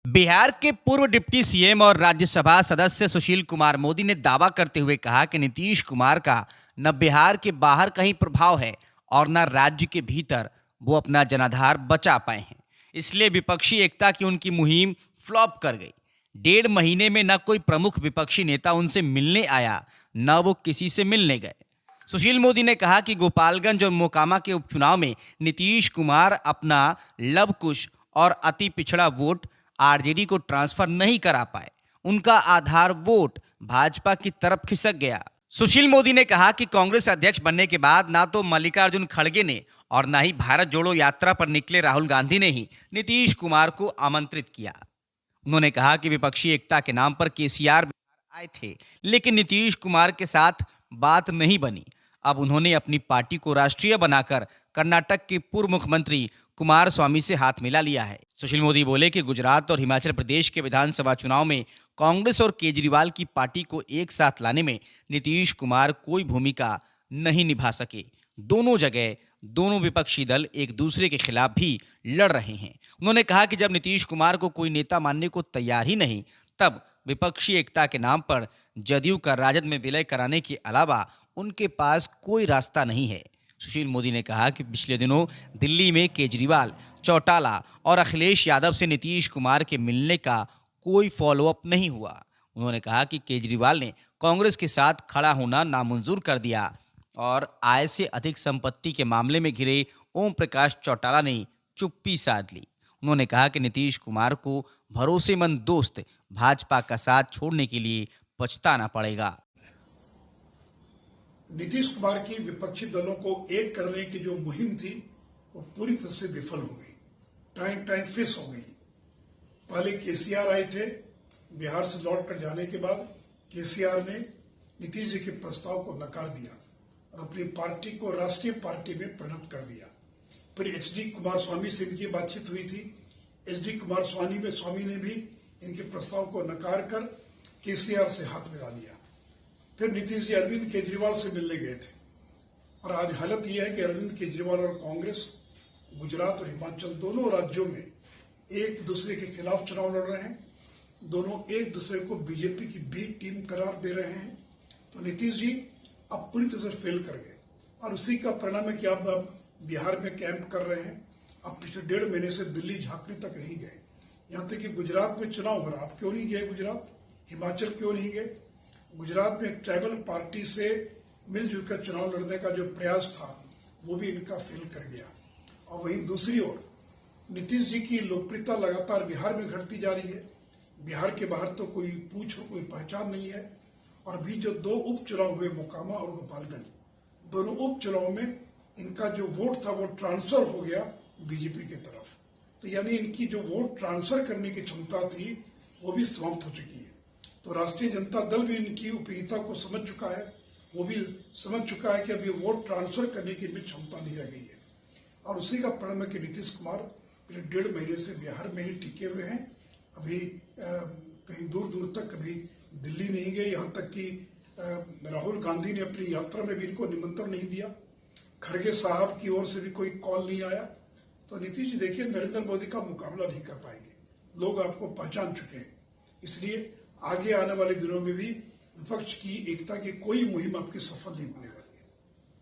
बिहार के पूर्व deputy CM और राज्यसभा सदस्य सुशील कुमार मोदी ने दावा करते हुए कहा कि नीतीश कुमार का न बिहार के बाहर कहीं प्रभाव है और न राज्य के भीतर वो अपना जनाधार बचा पाए हैं। इसलिए विपक्षी एकता की उनकी मुहिम फ्लॉप कर गई। 1.5 महीने में न कोई प्रमुख विपक्षी नेता उनसे मिलने आया, न वो किसी से मिलने गए। सुशील मोदी ने कहा कि गोपालगंज और मोकामा के उपचुनाव में नीतीश कुमार अपना लवकुश और अति पिछड़ा वोट आरजेडी को ट्रांसफर नहीं करा पाए। उनका आधार वोट भाजपा की तरफ खिसक गया। सुशील मोदी ने कहा कि कांग्रेस अध्यक्ष बनने के बाद ना तो मल्लिकार्जुन खड़गे ने और ना ही भारत जोड़ो यात्रा पर निकले राहुल गांधी ने ही नीतीश कुमार को आमंत्रित किया। उन्होंने कहा कि विपक्षी एकता के नाम पर केसीआर बिहार आए थे, लेकिन नीतीश कुमार के साथ बात नहीं बनी। अब उन्होंने अपनी पार्टी को राष्ट्रीय बनाकर कर्नाटक के पूर्व मुख्यमंत्री कुमार स्वामी से हाथ मिला लिया है। सुशील मोदी बोले कि गुजरात और हिमाचल प्रदेश के विधानसभा चुनाव में कांग्रेस और केजरीवाल की पार्टी को एक साथ लाने में नीतीश कुमार कोई भूमिका नहीं निभा सके। दोनों जगह दोनों विपक्षी दल एक दूसरे के खिलाफ भी लड़ रहे हैं। उन्होंने कहा कि जब नीतीश कुमार को कोई नेता मानने को तैयार ही नहीं, तब विपक्षी एकता के नाम पर जदयू का राजद में विलय कराने के अलावा उनके पास कोई रास्ता नहीं है। सुशील मोदी ने कहा कि पिछले दिनों दिल्ली में केजरीवाल, चौटाला और अखिलेश यादव से नीतीश कुमार के मिलने का कोई फॉलोअप नहीं हुआ। उन्होंने कहा कि केजरीवाल ने कांग्रेस के साथ खड़ा होना नामंजूर कर दिया और आय से अधिक संपत्ति के मामले में घिरे ओम प्रकाश चौटाला ने चुप्पी साध ली। उन्होंने कहा कि नीतीश कुमार को भरोसेमंद दोस्त भाजपा का साथ छोड़ने के लिए पछताना पड़ेगा। नीतीश कुमार की विपक्षी दलों को एक करने की जो मुहिम थी वो पूरी तरह से विफल हो गई, टाइम फिस हो गई। पहले केसीआर आए थे, बिहार से लौटकर जाने के बाद केसीआर ने नीतीश जी के प्रस्ताव को नकार दिया और अपनी पार्टी को राष्ट्रीय पार्टी में परिणत कर दिया। फिर एचडी कुमार स्वामी से इनकी बातचीत हुई थी। एचडी कुमार स्वामी ने भी इनके प्रस्ताव को नकार कर केसीआर से हाथ मिला लिया। फिर नीतीश जी अरविंद केजरीवाल से मिलने गए थे और आज हालत यह है कि अरविंद केजरीवाल और कांग्रेस गुजरात और हिमाचल दोनों राज्यों में एक दूसरे के खिलाफ चुनाव लड़ रहे हैं। दोनों एक दूसरे को बीजेपी की बी टीम करार दे रहे हैं। तो नीतीश जी अब पूरी तरह से फेल कर गए और उसी का परिणाम है कि अब बिहार में कैंप कर रहे हैं। अब पिछले 1.5 महीने से दिल्ली झांकने तक नहीं गए। यहाँ तक कि गुजरात में चुनाव हो रहा, आप क्यों नहीं गए गुजरात? हिमाचल क्यों नहीं गए? गुजरात में एक ट्राइबल पार्टी से मिलजुल कर चुनाव लड़ने का जो प्रयास था वो भी इनका फेल कर गया। और वहीं दूसरी ओर नीतीश जी की लोकप्रियता लगातार बिहार में घटती जा रही है। बिहार के बाहर तो कोई पूछ और कोई पहचान नहीं है। और भी जो 2 उपचुनाव हुए, मोकामा और गोपालगंज, दोनों उपचुनाव में इनका जो वोट था वो ट्रांसफर हो गया बीजेपी की तरफ। तो यानी इनकी जो वोट ट्रांसफर करने की क्षमता थी वो भी समाप्त हो चुकी है। तो राष्ट्रीय जनता दल भी इनकी उपयोगिता को समझ चुका है। वो भी समझ चुका है कि अब ये वोट ट्रांसफर करने की भी क्षमता नहीं रह गई है। और उसी का परिणाम है कि नीतीश कुमार पिछले 1.5 महीने से बिहार में ही टिके हुए हैं। अभी कहीं दूर दूर तक कभी दिल्ली नहीं गए। यहाँ तक कि राहुल गांधी ने अपनी यात्रा में भी इनको निमंत्रण नहीं दिया। खड़गे साहब की ओर से भी कोई कॉल नहीं आया। तो नीतीश जी देखिए, नरेंद्र मोदी का मुकाबला नहीं कर पाएंगे। लोग आपको पहचान चुके हैं। इसलिए आगे आने वाले दिनों में भी विपक्ष की एकता की कोई मुहिम आपकी सफल नहीं होने वाली।